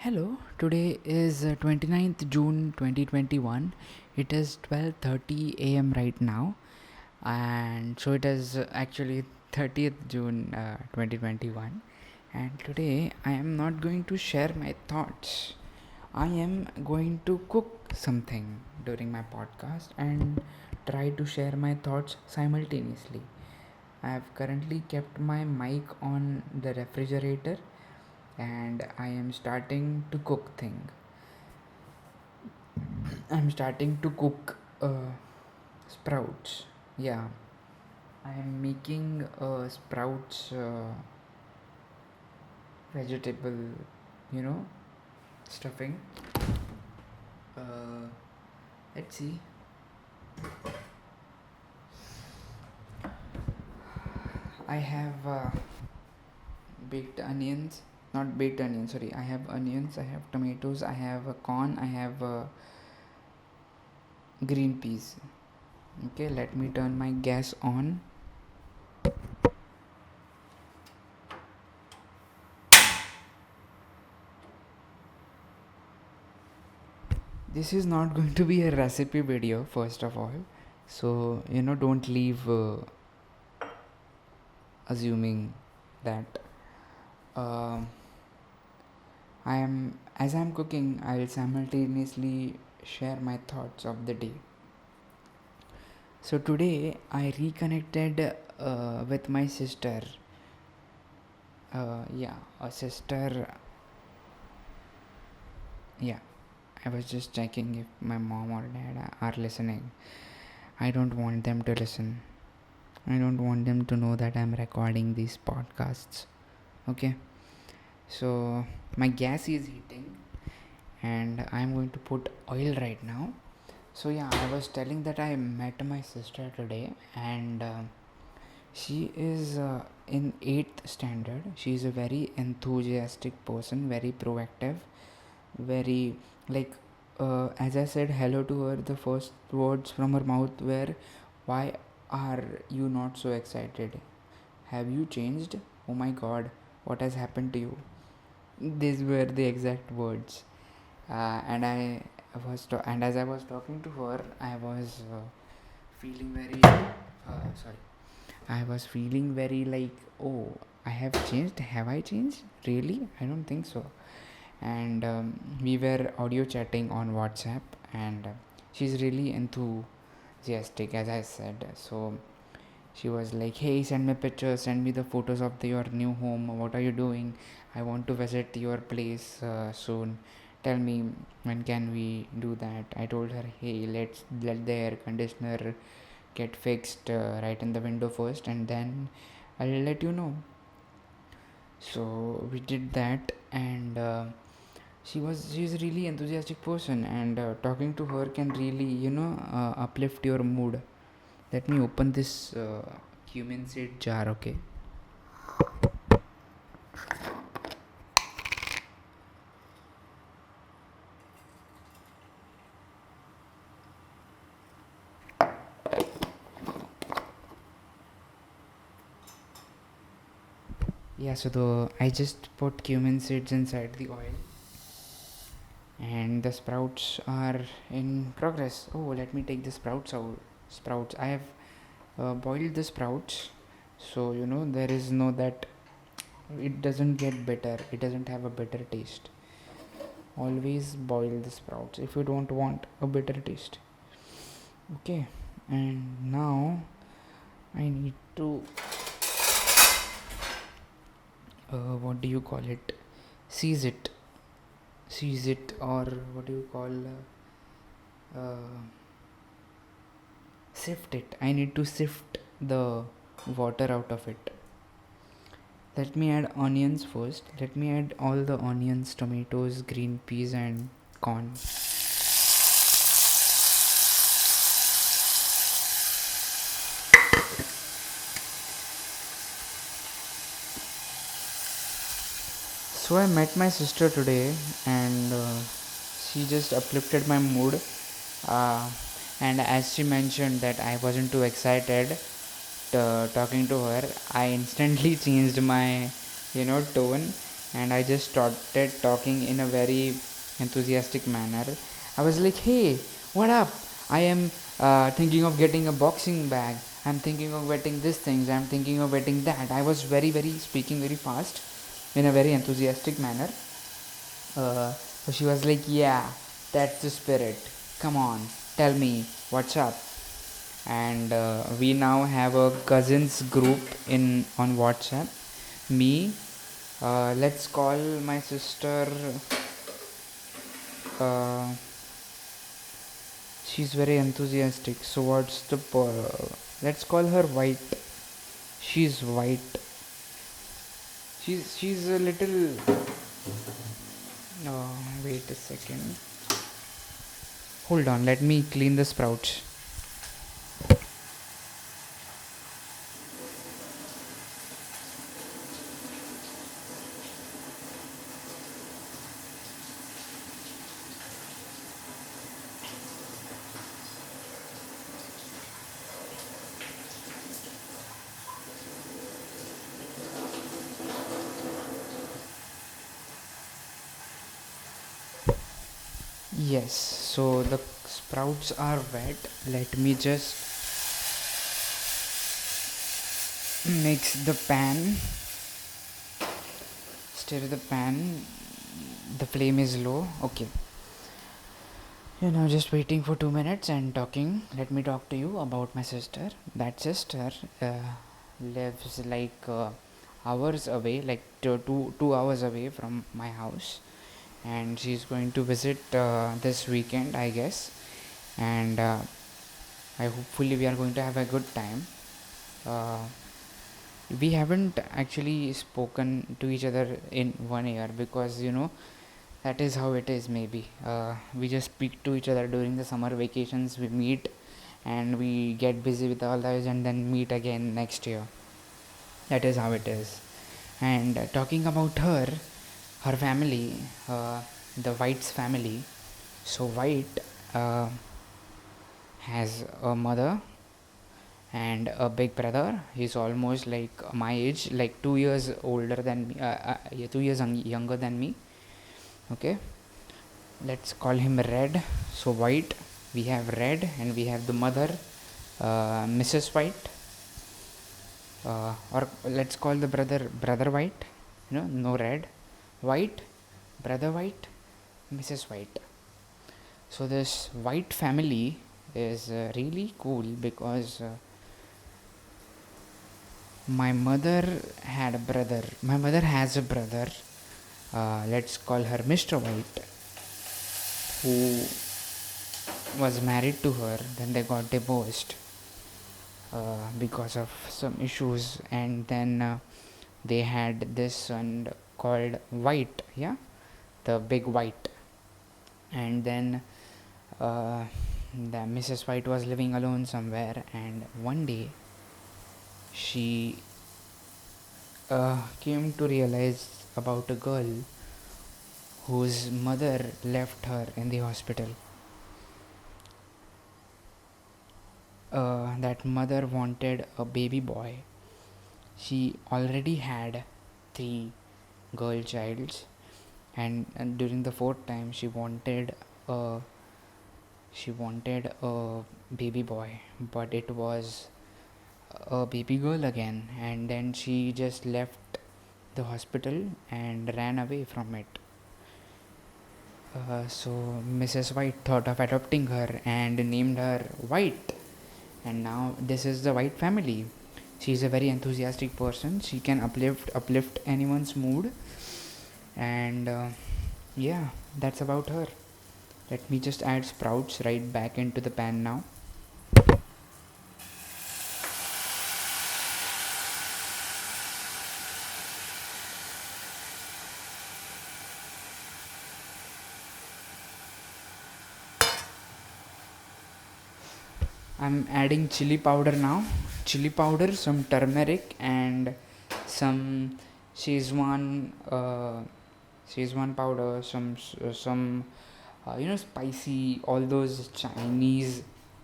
Hello, today is 29th June 2021. It is 12:30 a.m. right now, and so it is actually 30th June 2021. And today I am not going to share my thoughts. I am going to cook something during my podcast and try to share my thoughts simultaneously. I have currently kept my mic on the refrigerator and I am starting to cook thing. I'm starting to cook sprouts. Yeah, I am making sprouts vegetable, you know, stuffing. Uh, let's see. I have baked onions, not baked onions. Sorry, I have onions. I have tomatoes. I have corn. I have green peas. Okay, let me turn my gas on. This is not going to be a recipe video, first of all, so don't leave assuming that I am as I'm cooking, I will simultaneously share my thoughts of the day. So today I reconnected with my sister. A sister. Yeah, I was just checking if my mom or dad are listening. I don't want them to listen. I don't want them to know that I'm recording these podcasts. Okay, so my gas is heating and I'm going to put oil right now. So yeah, I was telling that I met my sister today, and she is in 8th standard. She is a very enthusiastic person, very proactive, very like as I said hello to her, the first words from her mouth were, "Why are you not so excited? Have you changed? Oh my god, what has happened to you?" These were the exact words. And as I was talking to her, I was feeling very sorry. I was feeling very like, oh, I have changed. Have I changed? Really? I don't think so. And we were audio chatting on WhatsApp, and she's really enthusiastic, as I said. So she was like, "Hey, send me pictures, send me the photos of your new home. What are you doing? I want to visit your place soon. Tell me, when can we do that?" I told her, "Hey, let the air conditioner get fixed right in the window first, and then I'll let you know." So we did that, and she's a really enthusiastic person, and talking to her can really uplift your mood. Let me open this cumin seed jar, okay? Yeah, so I just put cumin seeds inside the oil, and the sprouts are in progress. Oh, let me take the sprouts out. Sprouts. I have boiled the sprouts, so there is no that it doesn't get bitter. It doesn't have a bitter taste. Always boil the sprouts if you don't want a bitter taste. Okay, and now I need to what do you call it? Seize it. Seize it, or what do you call? Sift it. I need to sift the water out of it. Let me add onions first. Let me add all the onions, tomatoes, green peas, and corn. So I met my sister today, and she just uplifted my mood. Uh, and as she mentioned that I wasn't too excited talking to her, I instantly changed my tone, and I just started talking in a very enthusiastic manner. I was like, hey, what up? I am thinking of getting a boxing bag. I'm thinking of getting this things. I'm thinking of getting that. I was very speaking very fast in a very enthusiastic manner. So she was like, yeah, that's the spirit. Come on, tell me what's up. And we now have a cousins group in on WhatsApp. Me, let's call my sister. Uh, she's very enthusiastic. So what's the let's call her White. She's white. She's a little. Wait a second. Hold on. Let me clean the sprouts. Yes, so the sprouts are wet. Let me just mix the pan. Stir the pan. The flame is low. Okay. You know, just waiting for 2 minutes and talking. Let me talk to you about my sister. That sister lives like hours away, like two hours away from my house, and she's going to visit this weekend, I guess. And I hopefully we are going to have a good time. Uh, we haven't actually spoken to each other in 1 year because that is how it is. Maybe we just speak to each other during the summer vacations. We meet and we get busy with all those and then meet again next year. That is how it is. And talking about her family, the White's family. So White has a mother and a big brother. He's almost like my age, like 2 years older than me, 2 years younger than me. Okay, let's call him Red. So White, we have Red, and we have the mother, Mrs. White, or let's call the brother White. No Red, White, brother White, Mrs. White. So this White family is really cool because my mother had a brother. My mother has a brother. Let's call her Mr. White, who was married to her. Then they got divorced because of some issues, and then they had this son called White. Yeah, the big White. And then the Mrs. White was living alone somewhere, and one day she came to realize about a girl whose mother left her in the hospital. That mother wanted a baby boy. She already had 3 girl childs, and during the fourth time she wanted a baby boy, but it was a baby girl again. And then she just left the hospital and ran away from it. So Mrs. White thought of adopting her and named her White, and now this is the White family. She's a very enthusiastic person. She can uplift anyone's mood, and yeah, that's about her. Let me just add sprouts right back into the pan now. I'm adding chili powder now. Chili powder, some turmeric, and some Szechuan powder, some spicy, all those Chinese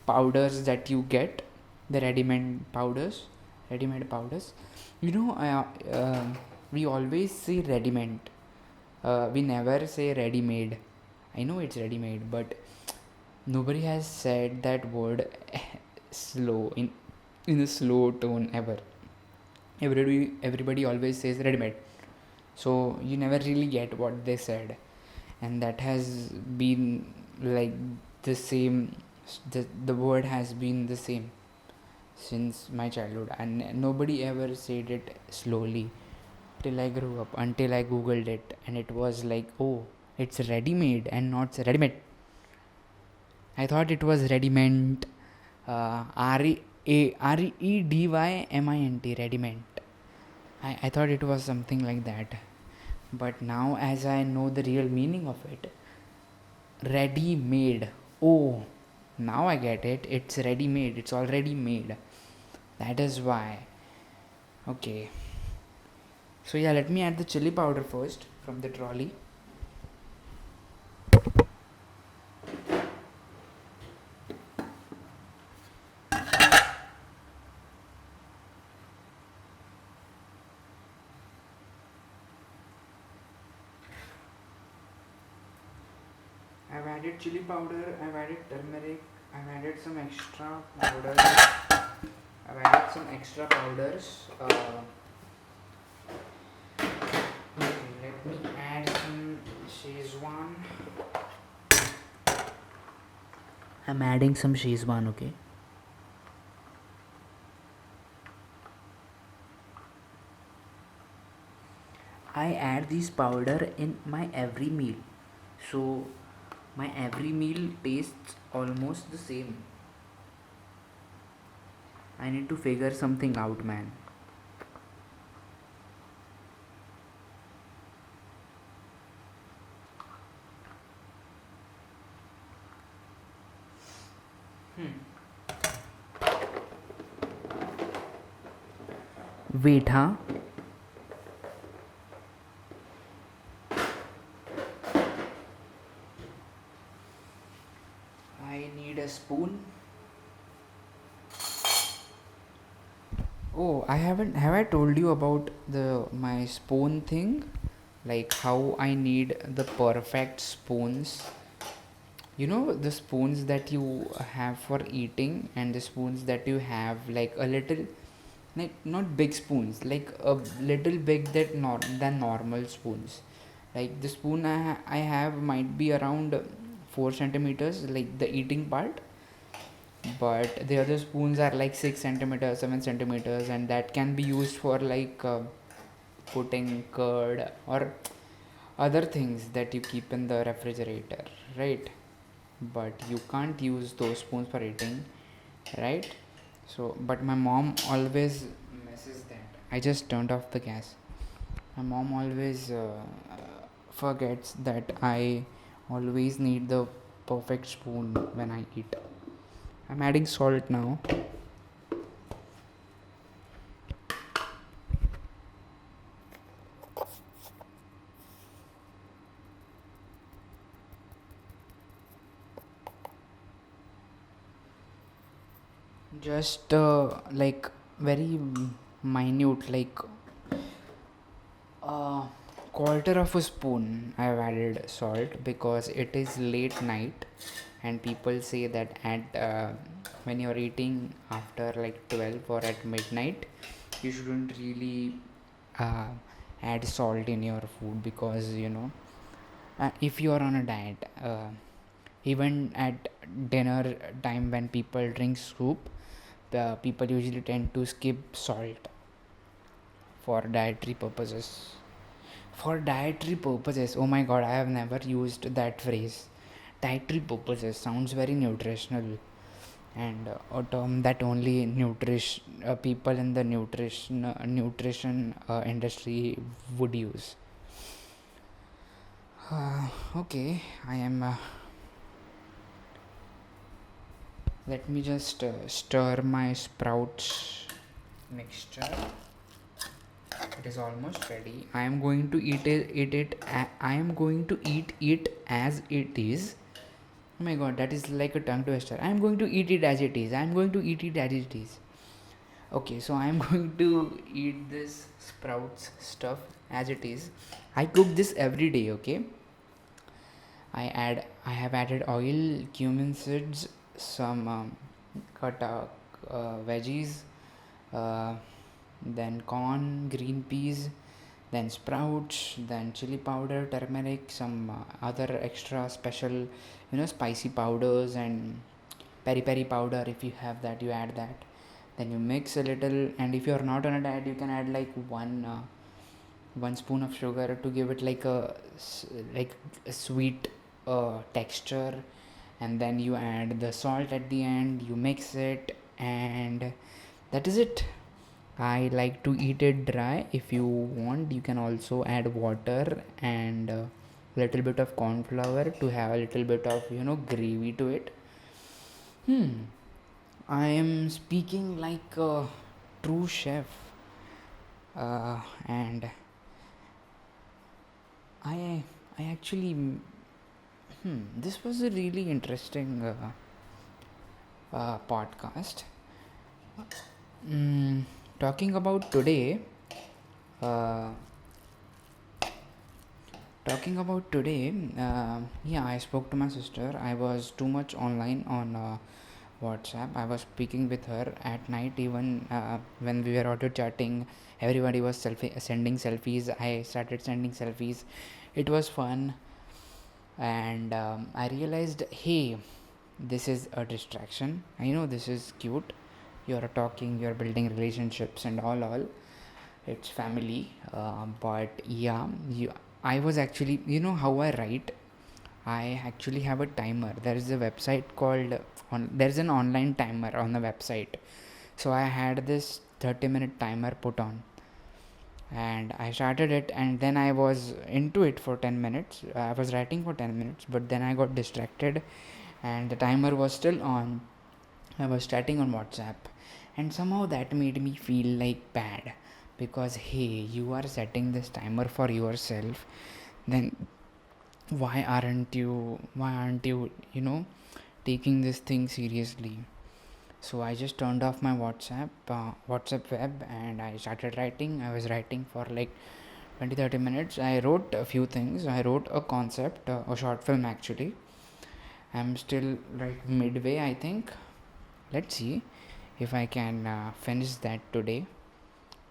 powders that you get, the ready-made powders. We always say ready-made, We never say ready made. I know it's ready made, but nobody has said that word slow in a slow tone ever. Everybody always says ready made, so you never really get what they said, and that has been like the same. The word has been the same since my childhood, and nobody ever said it slowly till I grew up, until I googled it, and it was like, oh, it's ready made and not ready made. I thought it was ready meant REDYMINT, ready meant. I thought it was something like that, but now as I know the real meaning of it, ready made. Oh, now I get it. It's ready made. It's already made. That is why. Okay. So yeah, let me add the chili powder first from the trolley. I've added chili powder, I've added turmeric, I've added some extra powders. I've added some extra powders. Okay, let me add some Szechuan. I'm adding some Szechuan, okay? I add this powder in my every meal. So my every meal tastes almost the same. I need to figure something out, man. Wait, huh? I need a spoon. Oh, have I told you about my spoon thing? Like how I need the perfect spoons. You know, the spoons that you have for eating and the spoons that you have like a little, like not big spoons, like a little big than normal spoons. Like the spoon I have might be around 4 centimeters, like the eating part, but the other spoons are like 6 centimeters, 7 centimeters, and that can be used for like putting curd or other things that you keep in the refrigerator, right? But you can't use those spoons for eating, right? So but my mom always messes that. I just turned off the gas. My mom always forgets that I always need the perfect spoon when I eat. I'm adding salt now. Just like very minute, like quarter of a spoon I've added salt, because it is late night and people say that at when you're eating after like 12 or at midnight, you shouldn't really uh, add salt in your food, because if you are on a diet, even at dinner time when people drink soup, people usually tend to skip salt for dietary purposes. For dietary purposes, oh my god, I have never used that phrase. Dietary purposes sounds very nutritional, and a term that only people in the nutrition industry would use. Okay, I am. Let me just stir my sprouts mixture. It is almost ready. I am going to I am going to eat it as it is. Oh my god, that is like a tongue twister. I am going to eat it as it is. I am going to eat it as it is. Okay, so I'm going to eat this sprouts stuff as it is. I cook this every day. Okay, I have added oil, cumin seeds, some cut veggies, uh, then corn, green peas, then sprouts, then chili powder, turmeric, some other extra special, spicy powders, and peri peri powder. If you have that, you add that. Then you mix a little, and if you are not on a diet, you can add like one spoon of sugar to give it like a sweet texture. And then you add the salt at the end, you mix it, and that is it. I like to eat it dry. If you want, you can also add water and a little bit of corn flour to have a little bit of gravy to it. I am speaking like a true chef, and I I actually this was a really interesting podcast. Talking about today, uh, yeah, I spoke to my sister. I was too much online on WhatsApp. I was speaking with her at night, even when we were auto chatting. Everybody was sending selfies. I started sending selfies. It was fun, and I realized, hey, this is a distraction. I know this is cute. You're talking, you're building relationships, and all. It's family, but yeah, I was actually, how I write. I actually have a timer. There is a website called there's an online timer on the website. So I had this 30-minute timer put on, and I started it, and then I was into it for 10 minutes. I was writing for 10 minutes, but then I got distracted, and the timer was still on. I was chatting on WhatsApp, and somehow that made me feel like bad, because hey, you are setting this timer for yourself, then why aren't you taking this thing seriously? So I just turned off my WhatsApp web, and I started writing. I was writing for like 20-30 minutes. I wrote a few things. I wrote a concept, a short film actually. I'm still like midway, I think. Let's see if I can finish that today.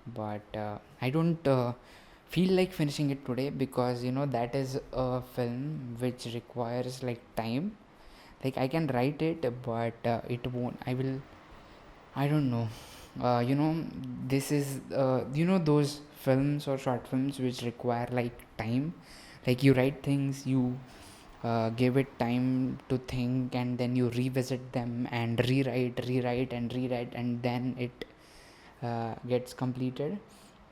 But I don't feel like finishing it today, because that is a film which requires like time. Like I can write it, but it won't. I don't know. This is those films or short films which require like time. Like you write things, you give it time to think, and then you revisit them and rewrite, and then it gets completed.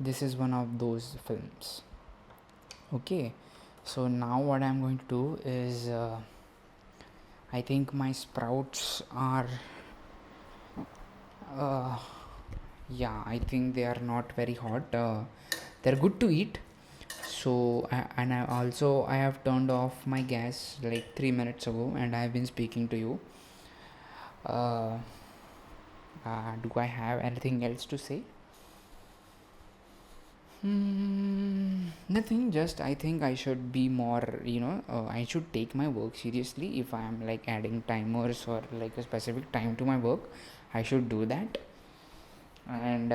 This is one of those films. Okay, so now what I'm going to do is I think my sprouts are yeah, I think they are not very hot. They're good to eat. So and I have turned off my gas like 3 minutes ago, and I have been speaking to you. uh, do I have anything else to say? Nothing, just I think I should be more, I should take my work seriously. If I am like adding timers or like a specific time to my work, I should do that, and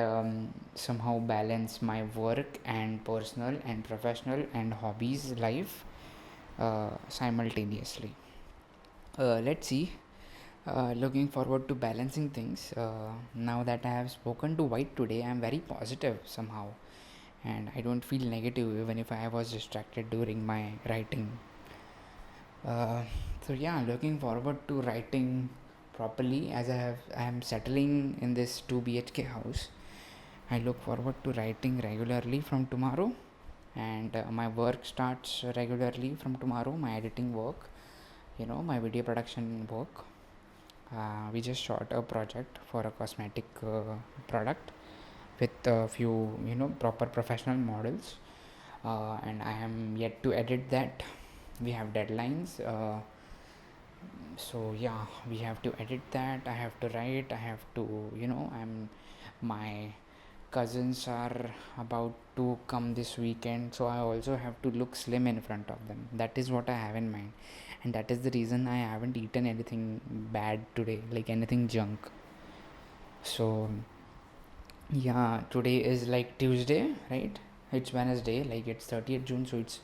somehow balance my work and personal and professional and hobbies life simultaneously. Let's see. Looking forward to balancing things. Now that I have spoken to White today, I am very positive somehow, and I don't feel negative even if I was distracted during my writing. So yeah, looking forward to writing properly, as I am settling in this 2 BHK house. I look forward to writing regularly from tomorrow, and my work starts regularly from tomorrow. My editing work, my video production work. We just shot a project for a cosmetic product with a few proper professional models, and I am yet to edit that. We have deadlines, so yeah, we have to edit that. I have to write, I have to I'm My cousins are about to come this weekend, so I also have to look slim in front of them. That is what I have in mind, and that is the reason I haven't eaten anything bad today, like anything junk. So yeah, today is like Tuesday, right? It's Wednesday, like it's 30th June, so it's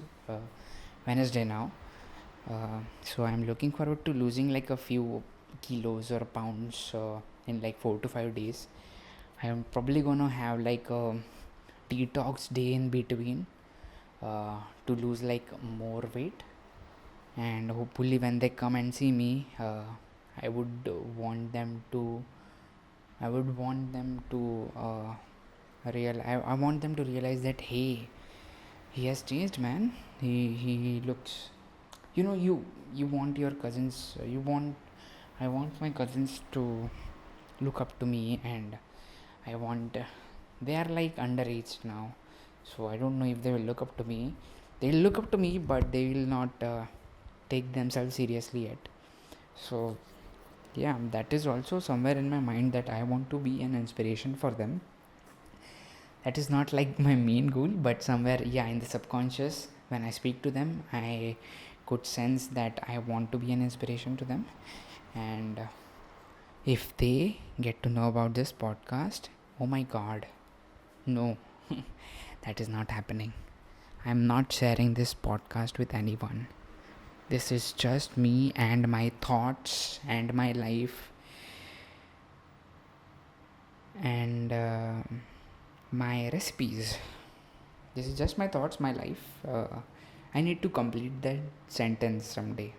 Wednesday now. So I'm looking forward to losing like a few kilos or pounds in like 4 to 5 days. I'm probably gonna have like a detox day in between to lose like more weight, and hopefully when they come and see me, I would want them to I want them to realize that hey, he has changed, man. He looks, you want your cousins, I want my cousins to look up to me, and I want they are like underage now, so I don't know if they will look up to me. They'll look up to me, but they will not take themselves seriously yet. So yeah, that is also somewhere in my mind, that I want to be an inspiration for them. That is not like my main goal, but somewhere, yeah, in the subconscious, when I speak to them, I could sense that I want to be an inspiration to them. And if they get to know about this podcast, oh my god, no, that is not happening. I'm not sharing this podcast with anyone. This is just me and my thoughts and my life, and my recipes. This is just my thoughts, my life. I need to complete that sentence someday.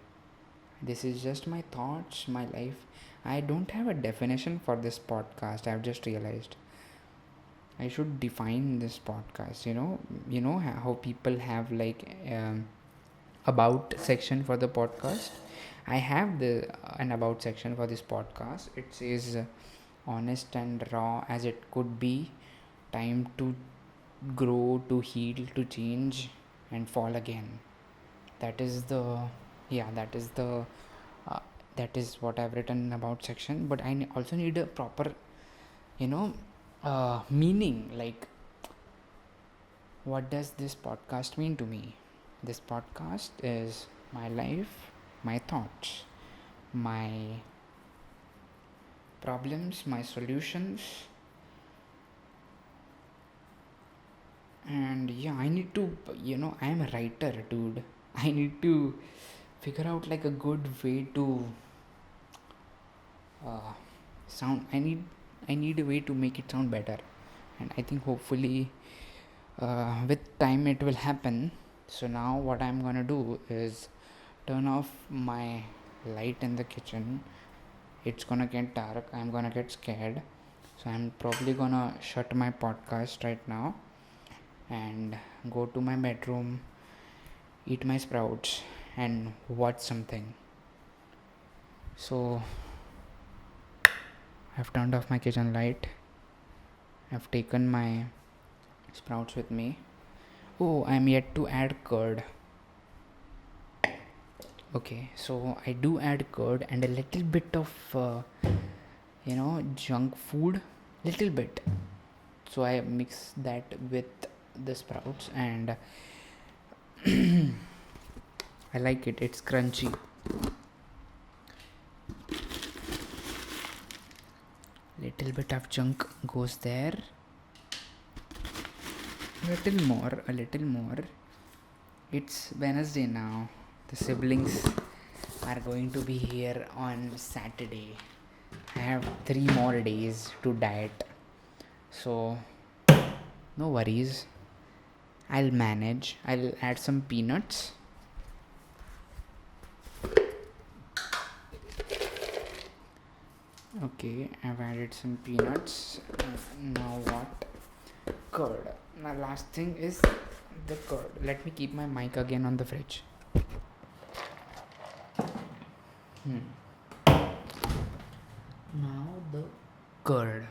This is just my thoughts, my life. I don't have a definition for this podcast. I've just realized I should define this podcast. You know how people have like about section for the podcast. I have an about section for this podcast. It says honest and raw as it could be, time to grow, to heal, to change, and fall again. That is the that is what I've written about section. But I also need a proper meaning, like what does this podcast mean to me. This podcast is my life, my thoughts, my problems, my solutions, and yeah, I need to, I am a writer, dude. I need to figure out like a good way to sound. I need a way to make it sound better, and I think hopefully with time it will happen. So now what I'm gonna do is turn off my light in the kitchen. It's gonna get dark, I'm gonna get scared, so I'm probably gonna shut my podcast right now and go to my bedroom, eat my sprouts, and watch something. So I've turned off my kitchen light. I've taken my sprouts with me. Oh, I'm yet to add curd. Okay, so I do add curd and a little bit of junk food, little bit. So I mix that with the sprouts, and I like it. It's crunchy. Little bit of junk goes there. A little more. It's Wednesday now. The siblings are going to be here on Saturday. I have 3 more days to diet, so no worries. I'll manage. I'll add some peanuts. Okay, I've added some peanuts. Now what? Curd. Now last thing is the curd. Let me keep my mic again on the fridge. Now the curd.